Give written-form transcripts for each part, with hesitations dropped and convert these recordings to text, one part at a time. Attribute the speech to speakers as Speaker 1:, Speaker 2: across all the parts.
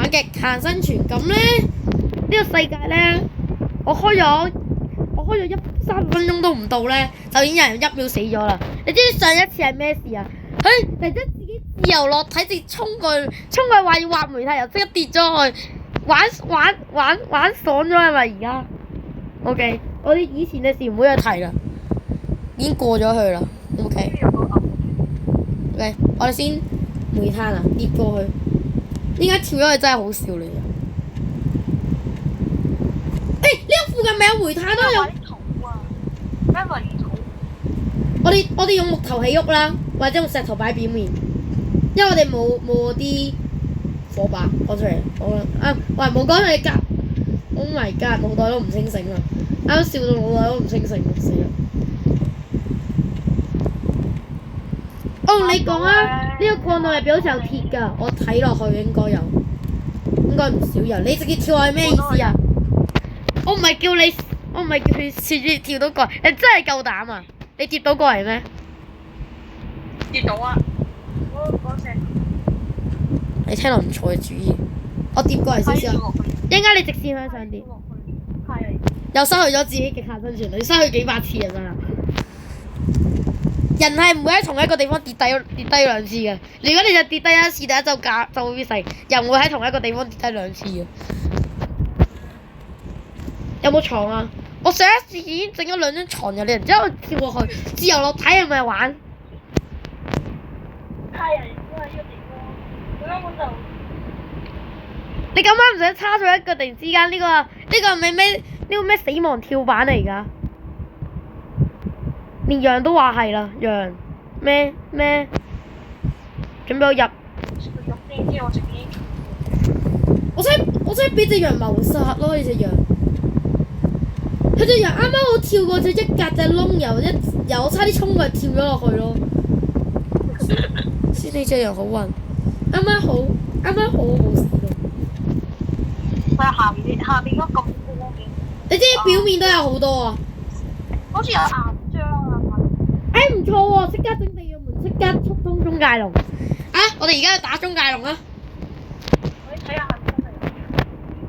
Speaker 1: 極限生存咁咧，呢個世界咧，我開咗3分鐘都唔到咧，就已經有人1秒死咗啦。你知唔知上一次係咩事啊？佢突然間自己自由落體，直接衝過去話要挖煤炭，又即刻跌咗去，玩爽咗係咪而家 ？OK， 我哋以前嘅事唔好再提啦，已經過咗去啦。OK， 我哋先煤炭啊，跌過去。點解跳咗去真係好笑嚟啊！呢個附近咪有煤炭咯，有。我哋用木頭起屋啦，或者用石頭擺表面，因為我哋冇啲火把講出嚟。好啦，喂，冇講佢夾。Oh my god，腦袋都唔清醒啦！啱笑到腦袋都唔清醒，死啦！你講啊，呢個礦洞入邊好似有鐵㗎，我睇落去應該唔少人。你直接跳落去咩意思啊？我唔係叫你直接跳到過嚟，你真係夠膽啊！你跌到過嚟咩？
Speaker 2: 跌到啊！嗰隻
Speaker 1: 你聽落唔錯嘅主意，我跌過嚟少少。一陣間你直線向上跌，又失去咗自己極限生存，你失去幾百次啊！真係。人係唔會喺同一個地方跌低2次嘅。如果你就跌低1次，第一就會死。人會喺同一個地方跌低2次嘅。有冇床啊？我上一次已經整咗2張床入嚟，然之後跳過去，自由落體係咪玩？
Speaker 2: 太陽都喺呢個地方，佢根本就
Speaker 1: 你咁啱唔想叉咗一個突然之間呢個係咪咩死亡跳板嚟㗎？連羊都話係啦，羊咩？準備入。我真係俾隻羊謀殺咯！呢隻羊，佢隻羊啱啱好跳過咗一格隻窿，又差啲衝過去跳咗落去咯。先呢隻羊好運，啱啱好冇事咯。
Speaker 2: 佢下邊嗰咁高嘅，
Speaker 1: 你知表面都有好多啊！
Speaker 2: 好似有岩漿啊！
Speaker 1: 唔錯喎，即刻整地獄門，即刻速通中介龍。我哋而家去打中介龍啊！
Speaker 2: 我睇下係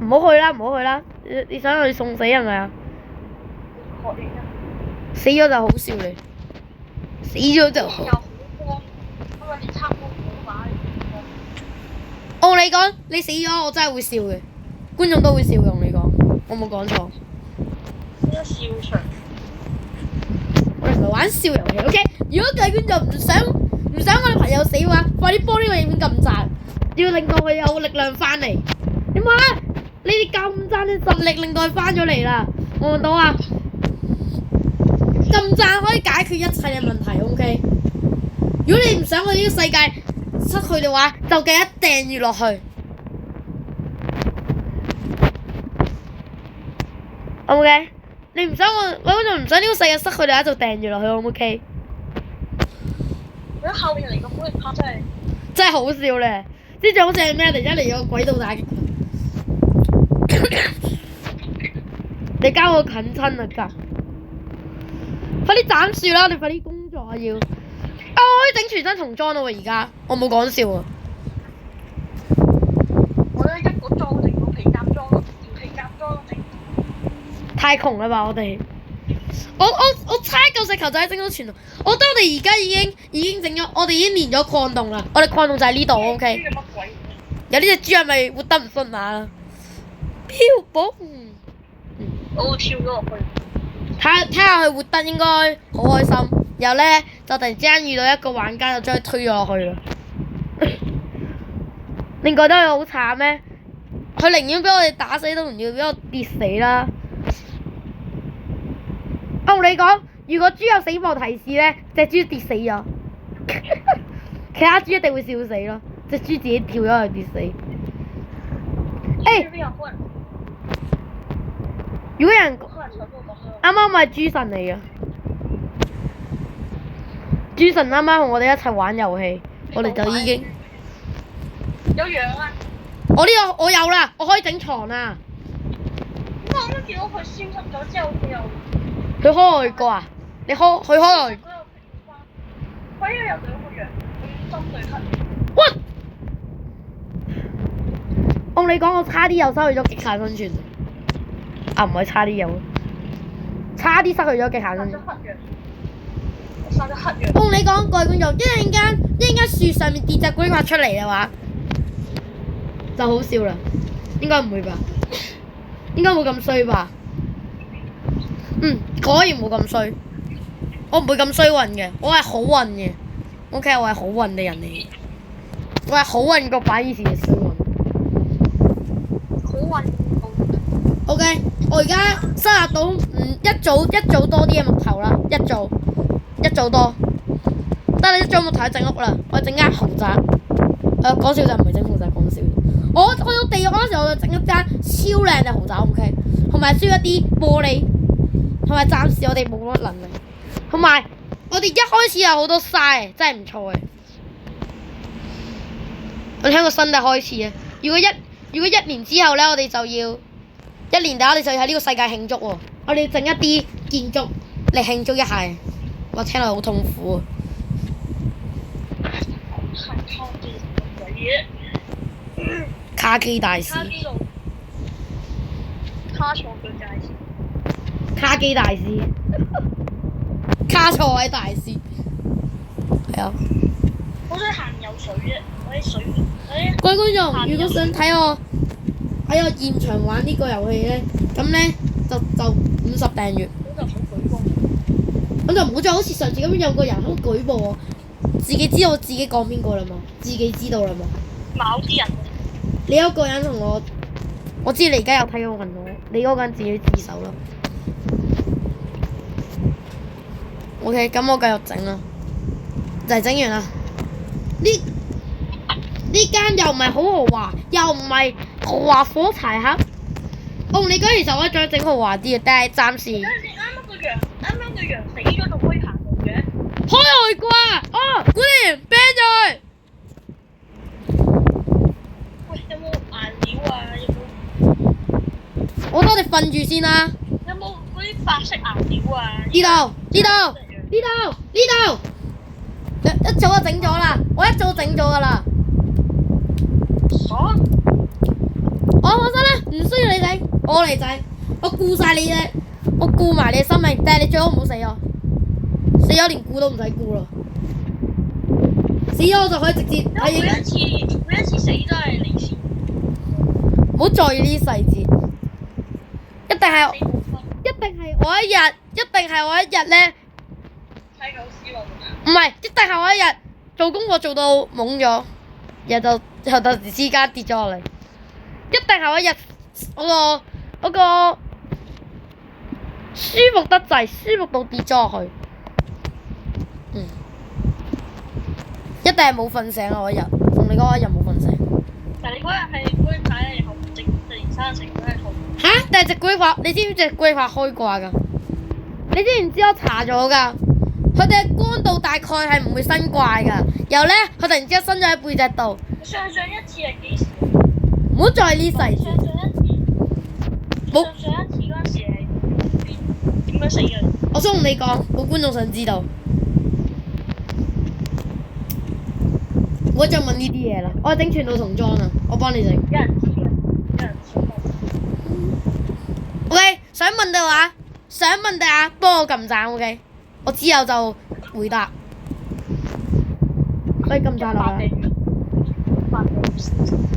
Speaker 2: 咪
Speaker 1: 唔好去啦！你想去送死係咪啊？
Speaker 2: 確認啊！
Speaker 1: 死咗就好笑你，死咗就好。
Speaker 2: 又好光，因為啲差唔多冇擺。
Speaker 1: 我同你講，你死咗我真係會笑嘅，觀眾都會笑嘅。同你講，我冇講錯。
Speaker 2: 呢個笑場。
Speaker 1: 我哋唔係玩笑遊戲 ，OK？ 如果計觀眾唔想我哋朋友死嘅話，快啲幫呢個影片撳讚，要令到佢有力量翻嚟。點啊？你哋撳讚嘅實力令到佢翻咗嚟啦，望唔到啊？撳讚可以解決一切嘅問題 ，OK？ 如果你唔想我呢個世界失去嘅話，就記得訂閱落去。OK？ 你唔想我嗰種唔想呢個世界失去嘅話，就訂閱落去，好唔 OK？
Speaker 2: 如果後面嚟個古力拍
Speaker 1: 真係好笑咧！呢種好似係咩？突然間嚟咗個軌道打擊。你交我近親啊！快啲斬樹啦！你快啲工作啊要。我可以整全身童裝咯喎！而家我冇講笑啊！
Speaker 2: 我咧一個裝整到皮甲裝，條皮甲裝整。
Speaker 1: 太窮啦吧我哋！我差一嚿石球仔整到全，我覺得我哋而家已經整咗，我哋已經連咗礦洞啦。我哋礦洞就喺呢度 ，OK？
Speaker 2: 呢個乜鬼？
Speaker 1: 有呢隻豬係咪活得唔順眼啊？漂寶，
Speaker 2: 我跳咗落去。
Speaker 1: 睇下佢活得應該好開心。然後咧就突然之間遇到一個玩家，就將佢推咗落去啦。你覺得佢好慘咩？佢寧願俾我哋打死都唔要俾我跌死啦。我同你講，如果豬有死亡提示咧，隻豬跌死咗，其他豬一定會笑死咯。隻豬自己跳咗去跌死。如果有人啱啱咪豬神嚟嘅，豬神啱啱同我哋一齊玩遊戲，我哋就已經
Speaker 2: 有樣啊！
Speaker 1: 我有啦，我可以整床啦。
Speaker 2: 咁我都見到佢消失咗之後，
Speaker 1: 佢開過啊？佢開來。
Speaker 2: 佢有兩個樣，針對黑。
Speaker 1: What？我同你講，我差啲又失去咗極限生存。啊，唔係差啲有，差啲失去咗極限生存。
Speaker 2: 我生咗黑羊。
Speaker 1: 我同你講，各位觀眾，一陣間樹上面跌隻龜殼出嚟嘅話，就好笑啦。應該唔會吧？應該冇咁衰吧？果然冇咁衰。我唔會咁衰運嘅，我係好運嘅。OK，我係好運嘅人嚟。我係好運過把以前嘅衰運。
Speaker 2: 好運。
Speaker 1: OK，我而家收集到一組多啲嘅木頭啦，一組多。得啦，一組木頭去整屋啦，我整間豪宅。講笑就唔係整豪宅，講笑。我去到地獄嗰陣時，我就整一間超靚嘅豪宅 OK， 同埋需要一啲玻璃，同埋暫時我哋冇乜能力。同埋，我哋一開始有好多嘥，真係唔錯嘅。我哋喺個新嘅開始啊！如果一年之後咧，我哋就要一年打，我哋就要喺呢個世界慶祝喎。我哋要整一啲建築嚟慶祝一下。我聽落好痛苦啊！卡基大師。
Speaker 2: 卡錯佢大師。
Speaker 1: 卡基大師。卡錯位大師，係啊！
Speaker 2: 好想行有水啫，嗰啲水，
Speaker 1: 各位觀眾，如果想睇我喺我現場玩呢個遊戲咧，咁咧就50訂閱。
Speaker 2: 咁就好舉報。
Speaker 1: 咁就唔好再好似上次咁樣有個人喺度舉報我，自己知道自己講邊個啦嘛，自己知道啦嘛。
Speaker 2: 某啲人。
Speaker 1: 你有個人同我知你而家有睇我頻道，你嗰個人自己自首啦。OK， 咁我繼續整啦，就係整完啦。呢間又唔係好豪華，又唔係豪華火柴盒。我同你講，其實我想整豪華啲嘅，但係暫時。
Speaker 2: 啱啱個羊死咗，仲可以行路嘅。
Speaker 1: 開外掛！哦，管理員 ban 咗佢。
Speaker 2: 喂，有冇顏料啊？有冇？
Speaker 1: 我哋瞓住先啦。
Speaker 2: 有冇嗰啲白色顏料啊？
Speaker 1: 呢度。一早就整咗啦，我一早整咗噶啦。
Speaker 2: 爽！
Speaker 1: 我放心啦，唔需要你整，我嚟整，我顧晒你嘅，我顧埋你嘅生命，但係你最好唔好死我，死咗連顧都唔使顧咯，死咗我就可以直接
Speaker 2: 每一次死都係你先，
Speaker 1: 唔好在意呢啲細節，一定係我一日咧。
Speaker 2: 睇狗屎喎！
Speaker 1: 唔係，一定係我一日做功課做到懵咗，然後就突然之間跌咗落嚟。一定係我一日嗰個舒服得滯，舒服到跌咗落去。一定係冇瞓醒啊！我一日，同你講我一日冇瞓醒。
Speaker 2: 但係你嗰日係嗰日睇，然後突然生成都係好。
Speaker 1: 嚇！但係隻龜殼，你知唔知隻龜殼開掛㗎？你知唔知我查咗㗎？佢哋嘅光度大概係唔會生怪㗎，然後咧佢突然之間生咗喺背脊度。
Speaker 2: 上一次係幾時？
Speaker 1: 唔好在意細節。
Speaker 2: 上一次嗰陣時係點樣死嘅？
Speaker 1: 我想同你講，冇觀眾想知道。唔好再問呢啲嘢啦，我整傳道童裝啊，我幫你整。
Speaker 2: 有人知嘅，有人知。
Speaker 1: OK，想問嘅話，幫我撳讚 OK。我之後就回答，可以撳讚落去。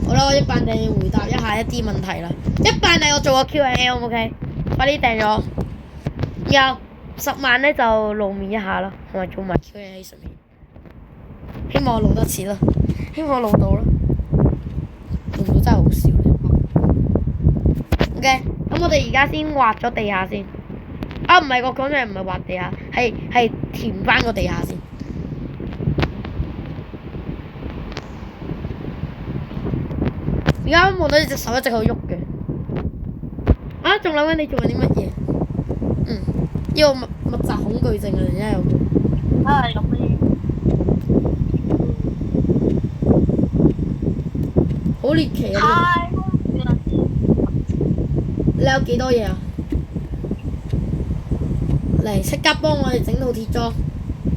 Speaker 1: 好啦，我100訂閱回答一下一啲問題啦。100訂我做個 Q&A OK， 快啲訂咗。然後10萬咧就露面一下啦，同埋做埋 Q&A 上面。希望我錄得切啦，希望我錄到啦，錄到真係好笑。OK，咁我哋而家先挖咗地下先。啊，唔係，我講嘅唔係挖地下，係填翻個地下先。而家望到你隻手一直喺度喐嘅。啊，仲諗緊你做緊啲乜嘢？呢個密集恐懼症啊，而家有。
Speaker 2: 係咁嘅。
Speaker 1: 好獵奇啊！你有幾多嘢啊？嚟，即刻幫我哋整套鐵裝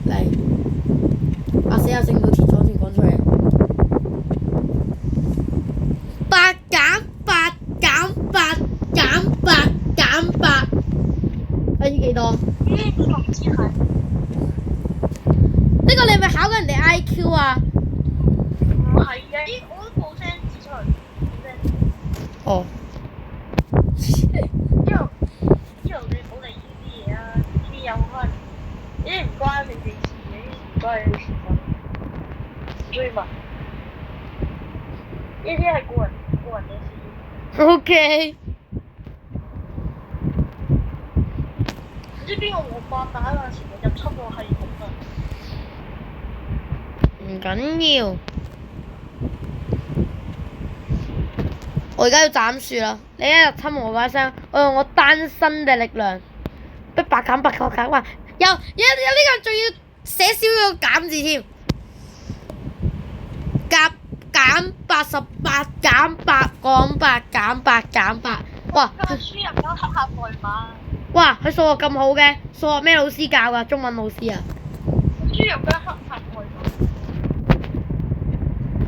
Speaker 1: 嚟，死整套鐵裝先講出嚟。8減
Speaker 2: 似係。
Speaker 1: 呢個你係咪考緊人哋 IQ 啊？
Speaker 2: 唔係嘅，咦，我都冇聲指出嚟，冇聲。
Speaker 1: 哦。
Speaker 2: 之後你唔好理呢啲嘢啊，呢啲有可能，呢啲唔關你哋事嘅，呢啲唔關你哋事嘅。追問，呢啲係個人嘅事。
Speaker 1: O K。
Speaker 2: 唔知邊個王八蛋啊！前日入侵個系統啊！
Speaker 1: 唔緊要，我而家要斬樹啦！你一入侵我把聲，我用我單身嘅力量，逼白減白個減話，有呢個仲要寫少咗個減字添，減88減8降8減8減8，哇！
Speaker 2: 佢輸入咗黑客代碼。
Speaker 1: 哇！佢數學咁好嘅，數學咩老師教㗎？中文老師啊！
Speaker 2: 輸入咗黑客代碼。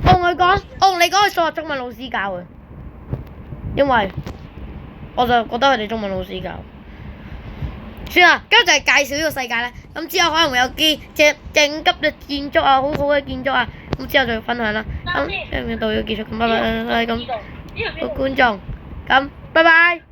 Speaker 1: 我同佢講，我同你講，佢數學中文老師教嘅，因為我就覺得佢哋中文老師教。算啦，今日就係介紹呢個世界啦。咁之後可能會有啲正級嘅建築啊，好好嘅建築啊。咁之後再分享啦。咁呢度要結束，咁拜拜。咁各位觀眾，咁拜拜。